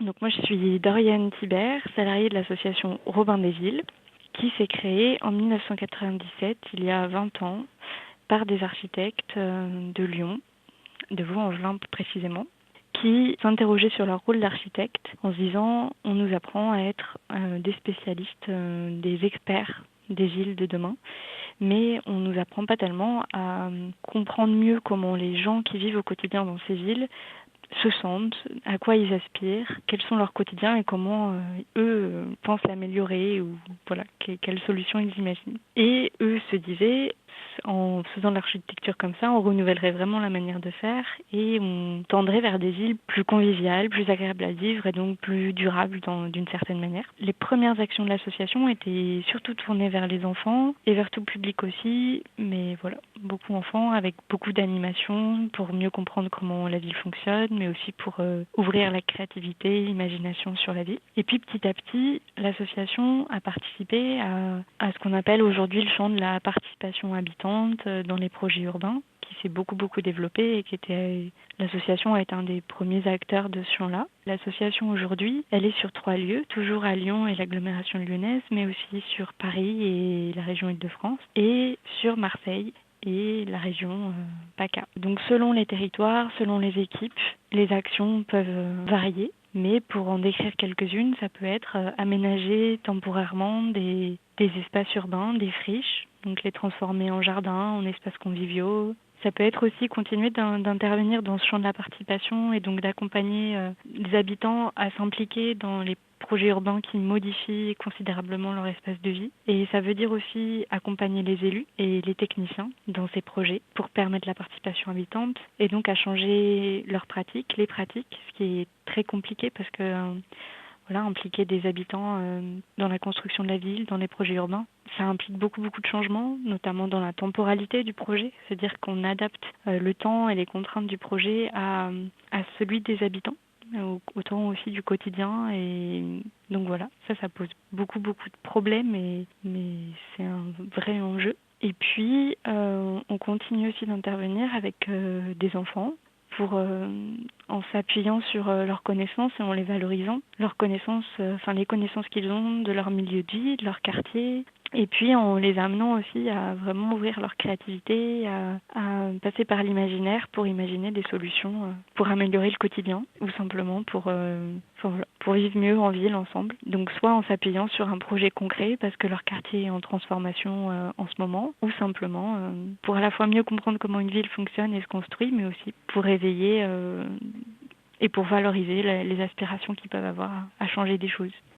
Donc moi, je suis Doriane Thibert, salariée de l'association Robin des Villes, qui s'est créée en 1997, il y a 20 ans, par des architectes de Lyon, de Vaux-en-Velin précisément, qui s'interrogeaient sur leur rôle d'architecte en se disant on nous apprend à être des spécialistes, des experts des villes de demain, mais on nous apprend pas tellement à comprendre mieux comment les gens qui vivent au quotidien dans ces villes se sentent, à quoi ils aspirent, quels sont leurs quotidiens et comment eux pensent l'améliorer ou voilà, quelles solutions ils imaginent. Et eux se disaient, en faisant de l'architecture comme ça, on renouvellerait vraiment la manière de faire et on tendrait vers des villes plus conviviales, plus agréables à vivre et donc plus durables d'une certaine manière. Les premières actions de l'association étaient surtout tournées vers les enfants et vers tout le public aussi, mais voilà, beaucoup d'enfants avec beaucoup d'animation pour mieux comprendre comment la ville fonctionne, mais aussi pour ouvrir la créativité, l'imagination sur la ville. Et puis petit à petit, l'association a participé à ce qu'on appelle aujourd'hui le champ de la participation habitante dans les projets urbains, qui s'est beaucoup développé et qui était l'association a été un des premiers acteurs de ce champ-là. L'association aujourd'hui, elle est sur 3 lieux, toujours à Lyon et l'agglomération lyonnaise, mais aussi sur Paris et la région Île-de-France, et sur Marseille et la région PACA. Donc selon les territoires, selon les équipes, les actions peuvent varier. Mais pour en décrire quelques-unes, ça peut être aménager temporairement des espaces urbains, des friches, donc les transformer en jardins, en espaces conviviaux. Ça peut être aussi continuer d'intervenir dans ce champ de la participation et donc d'accompagner les habitants à s'impliquer dans les projets urbains qui modifient considérablement leur espace de vie. Et ça veut dire aussi accompagner les élus et les techniciens dans ces projets pour permettre la participation habitante et donc à changer leurs pratiques, les pratiques, ce qui est très compliqué parce que voilà, impliquer des habitants dans la construction de la ville, dans les projets urbains. Ça implique beaucoup de changements, notamment dans la temporalité du projet, c'est-à-dire qu'on adapte le temps et les contraintes du projet à celui des habitants, au temps aussi du quotidien. Et donc voilà, ça pose beaucoup de problèmes, mais c'est un vrai enjeu. Et puis, on continue aussi d'intervenir avec des enfants pour en s'appuyant sur leurs connaissances et en les valorisant, leurs connaissances, les connaissances qu'ils ont de leur milieu de vie, de leur quartier, et puis en les amenant aussi à vraiment ouvrir leur créativité, à passer par l'imaginaire pour imaginer des solutions pour améliorer le quotidien, ou simplement pour vivre mieux en ville ensemble. Donc soit en s'appuyant sur un projet concret parce que leur quartier est en transformation en ce moment, ou simplement pour à la fois mieux comprendre comment une ville fonctionne et se construit, mais aussi pour éveiller et pour valoriser les aspirations qu'ils peuvent avoir à changer des choses.